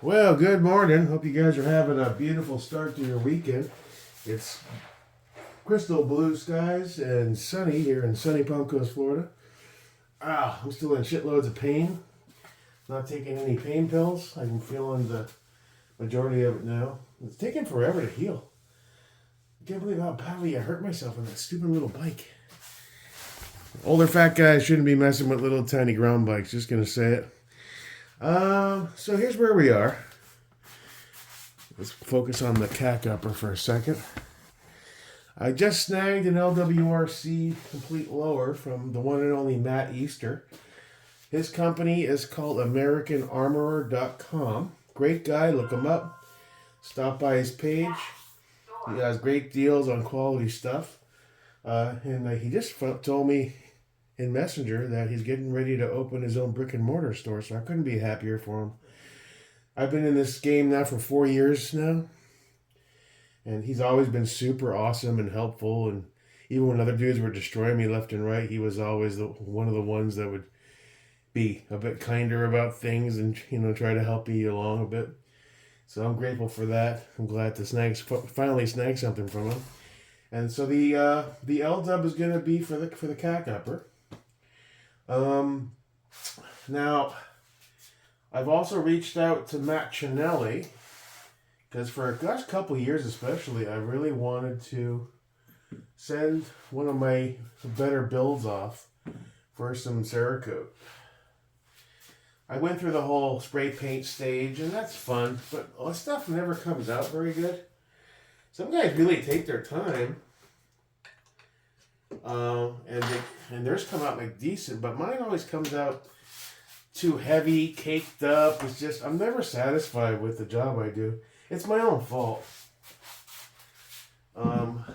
Well, good morning. Hope you guys are having a beautiful start to your weekend. It's crystal blue skies and sunny here in sunny Palm Coast, Florida. I'm still in shitloads of pain. Not taking any pain pills. I'm feeling the majority of it now. It's taking forever to heal. I can't believe how badly I hurt myself on that stupid little bike. Older fat guys shouldn't be messing with little tiny ground bikes. Just gonna say it. So here's where we are. Let's focus on the cack upper for a second. I just snagged an LWRC complete lower from the one and only Matt Easter. His company is called AmericanArmorer.com. Great guy, look him up. Stop by his page. He has great deals on quality stuff. And he just told me in Messenger that he's getting ready to open his own brick and mortar store, so I couldn't be happier for him. I've been in this game now for 4 years now, and he's always been super awesome and helpful, and even when other dudes were destroying me left and right, he was always one of the ones that would be a bit kinder about things and try to help me along a bit. So I'm grateful for that. I'm glad to finally snag something from him. And so the LW is going to be for the cack upper. Now, I've also reached out to Matt Chinelli because for the last couple of years especially, I really wanted to send one of my better builds off for some Cerakote. I went through the whole spray paint stage, and that's fun, but all the stuff never comes out very good. Some guys really take their time. And theirs come out like decent, but mine always comes out too heavy, caked up. It's just, I'm never satisfied with the job I do. It's my own fault. I'm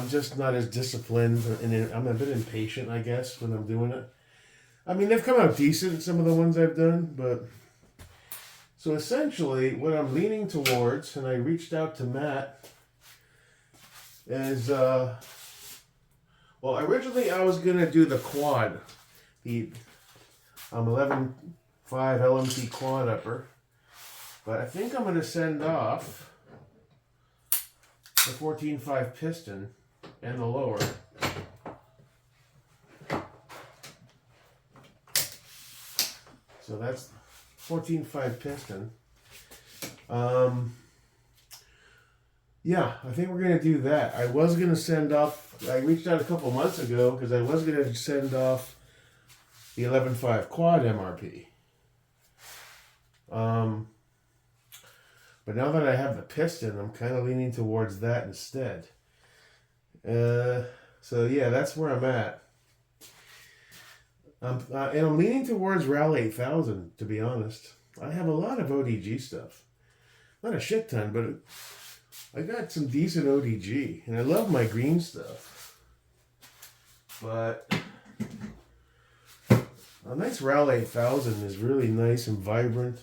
just not as disciplined, and I'm a bit impatient, I guess, when I'm doing it. I mean, they've come out decent, some of the ones I've done, but... So essentially, what I'm leaning towards, and I reached out to Matt, is... Well, originally I was going to do the quad. The 11.5 LMT quad upper. But I think I'm going to send off the 14.5 piston and the lower. So that's 14.5 piston. Yeah, I think we're going to do that. I was going to send off, I reached out a couple months ago because I was going to send off the 11.5 quad MRP. But now that I have the piston, I'm kind of leaning towards that instead. So yeah, that's where I'm at. And I'm leaning towards Ral 8000, to be honest. I have a lot of ODG stuff. Not a shit ton, but I got some decent ODG, and I love my green stuff. But a nice Ral 8000 is really nice and vibrant.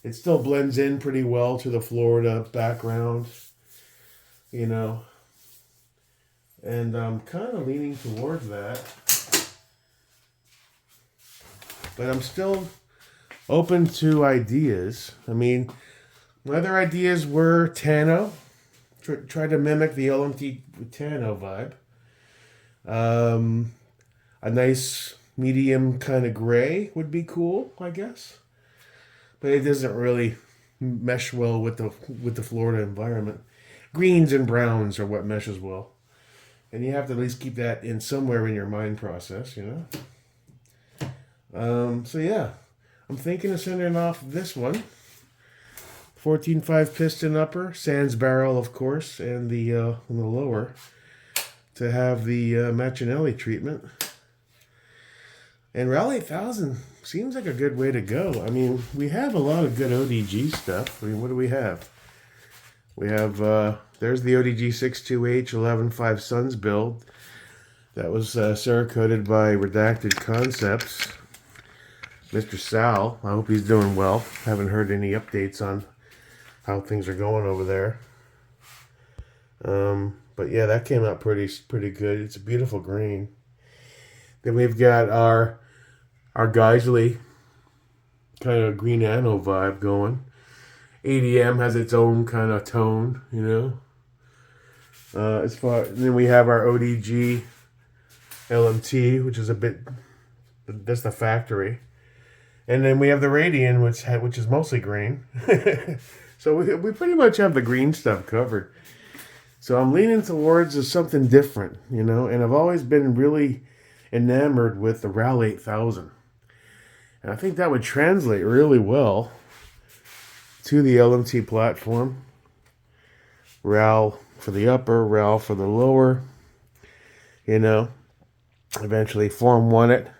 It still blends in pretty well to the Florida background, and I'm kind of leaning towards that. But I'm still open to ideas. I mean, my other ideas were Tano. Try to mimic the LMT Tano vibe. A nice medium kind of gray would be cool, I guess. But it doesn't really mesh well with the Florida environment. Greens and browns are what meshes well. And you have to at least keep that in somewhere in your mind process, So yeah, I'm thinking of sending off this one. 14.5 piston upper, sans barrel, of course, and the lower to have the Machinelli treatment. And Ral 8000 seems like a good way to go. I mean, we have a lot of good ODG stuff. I mean, what do we have? We have, there's the ODG 62H 11.5 Suns build. That was Cerakoted by Redacted Concepts. Mr. Sal, I hope he's doing well. Haven't heard any updates on how things are going over there. But yeah, that came out pretty good. It's a beautiful green. Then we've got our Geisley kind of green anno vibe going. ADM has its own kind of tone, you know. And then we have our ODG LMT, which is a bit, that's the factory. And then we have the Radian, which is mostly green. So we pretty much have the green stuff covered. So I'm leaning towards something different, you know. And I've always been really enamored with the Ral 8000. And I think that would translate really well to the LMT platform. Ral for the upper, Ral for the lower. You know, eventually Form 1 it.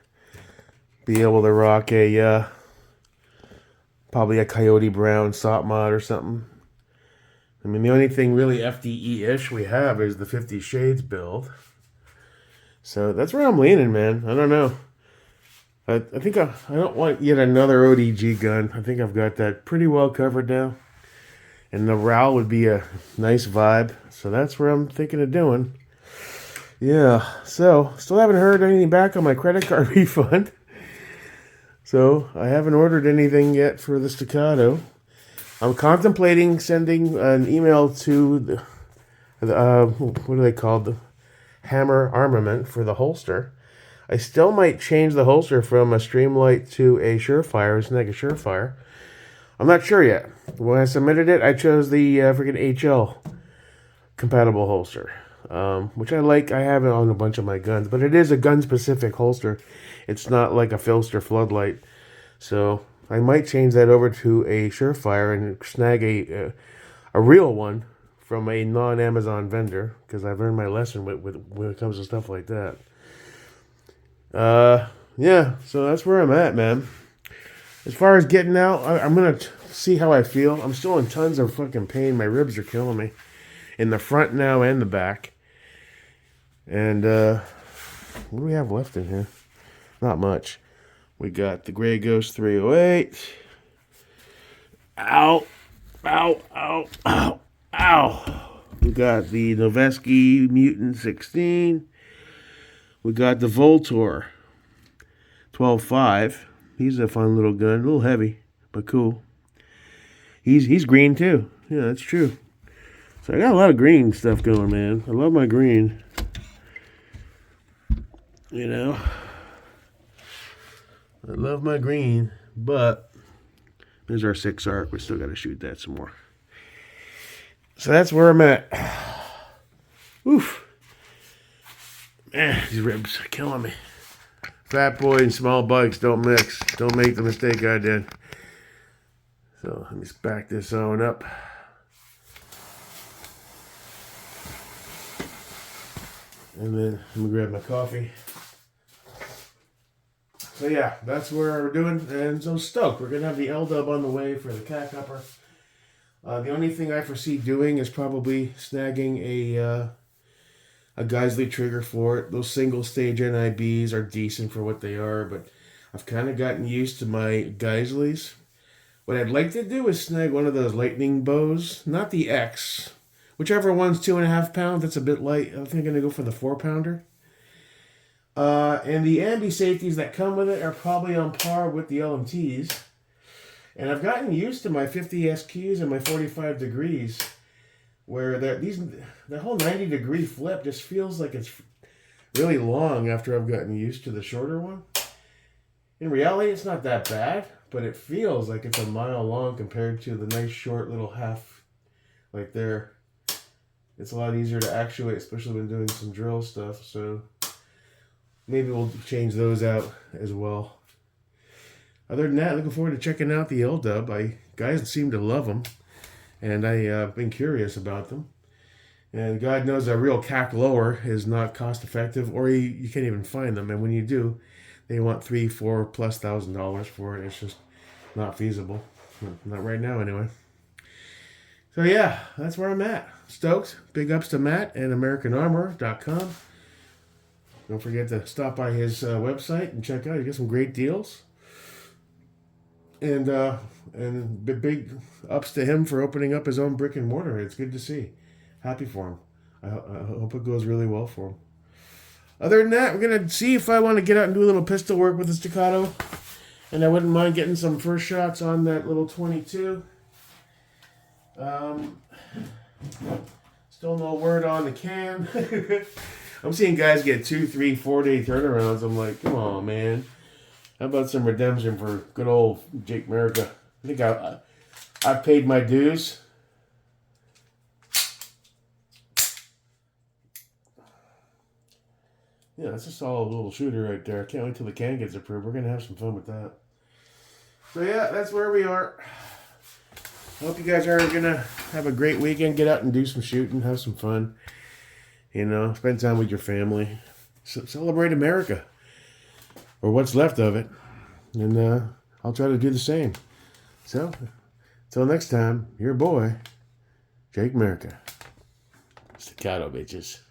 Be able to rock a probably a Coyote Brown SOP mod or something. I mean, the only thing really FDE-ish we have is the 50 Shades build. So that's where I'm leaning, man. I don't know. I think I don't want yet another ODG gun. I think I've got that pretty well covered now. And the Ral would be a nice vibe. So that's where I'm thinking of doing. Yeah. So, still haven't heard anything back on my credit card refund. So, I haven't ordered anything yet for the Staccato. I'm contemplating sending an email to the what are they called? The Hammer Armament for the holster. I still might change the holster from a Streamlight to a Surefire, Snag a Surefire. I'm not sure yet. When I submitted it, I chose the freaking HL compatible holster, which I like. I have it on a bunch of my guns, but it is a gun-specific holster. It's not like a Filster Floodlight. So I might change that over to a Surefire and snag a real one from a non-Amazon vendor, because I've learned my lesson when it comes to stuff like that. Yeah, so that's where I'm at, man. As far as getting out, I'm going to see how I feel. I'm still in tons of fucking pain. My ribs are killing me. In the front now and the back. And, what do we have left in here? Not much. We got the Grey Ghost 308. Ow. Ow, ow, ow, ow. We got the Noveski Mutant 16. We got the Voltor 12.5. He's a fun little gun. A little heavy, but cool. He's green too. Yeah, that's true. So I got a lot of green stuff going, man. I love my green. You know. I love my green, but there's our 6 arc. We still got to shoot that some more. So that's where I'm at. Oof. Man, these ribs are killing me. Fat boy and small bikes don't mix. Don't make the mistake I did. So let me just back this on up. And then I'm going to grab my coffee. So yeah, that's where we're doing. And so stoked. We're going to have the L-Dub on the way for the cat upper. The only thing I foresee doing is probably snagging a Geisley trigger for it. Those single stage NIBs are decent for what they are, but I've kind of gotten used to my Geisleys. What I'd like to do is snag one of those lightning bows, not the X. Whichever one's 2.5 pounds, that's a bit light. I think I'm going to go for the 4-pounder. And the ambi safeties that come with it are probably on par with the LMTs. And I've gotten used to my 50 SQs and my 45 degrees, where the whole 90-degree flip just feels like it's really long after I've gotten used to the shorter one. In reality, it's not that bad, but it feels like it's a mile long compared to the nice short little half like there. It's a lot easier to actuate, especially when doing some drill stuff, so maybe we'll change those out as well. Other than that, looking forward to checking out the L-Dub. Guys seem to love them, and I've been curious about them. And God knows a real CAC lower is not cost effective, or you can't even find them. And when you do, they want $3,000-4,000+ for it. It's just not feasible. Not right now, anyway. So yeah, that's where I'm at. Stoked. Big ups to Matt and AmericanArmor.com. Don't forget to stop by his website and check out. You get some great deals. And big ups to him for opening up his own brick and mortar. It's good to see. Happy for him. I hope it goes really well for him. Other than that, we're going to see if I want to get out and do a little pistol work with the Staccato. And I wouldn't mind getting some first shots on that little 22. Still no word on the can. I'm seeing guys get 2, 3, 4 day turnarounds. I'm like, come on, man. How about some redemption for good old Jake America? I think I've paid my dues. Yeah, that's a solid little shooter right there. I can't wait till the can gets approved. We're going to have some fun with that. So yeah, that's where we are. I hope you guys are going to have a great weekend. Get out and do some shooting. Have some fun. You know, spend time with your family. Celebrate America. Or what's left of it. And I'll try to do the same. So, until next time, your boy, Jake America. Staccato, bitches.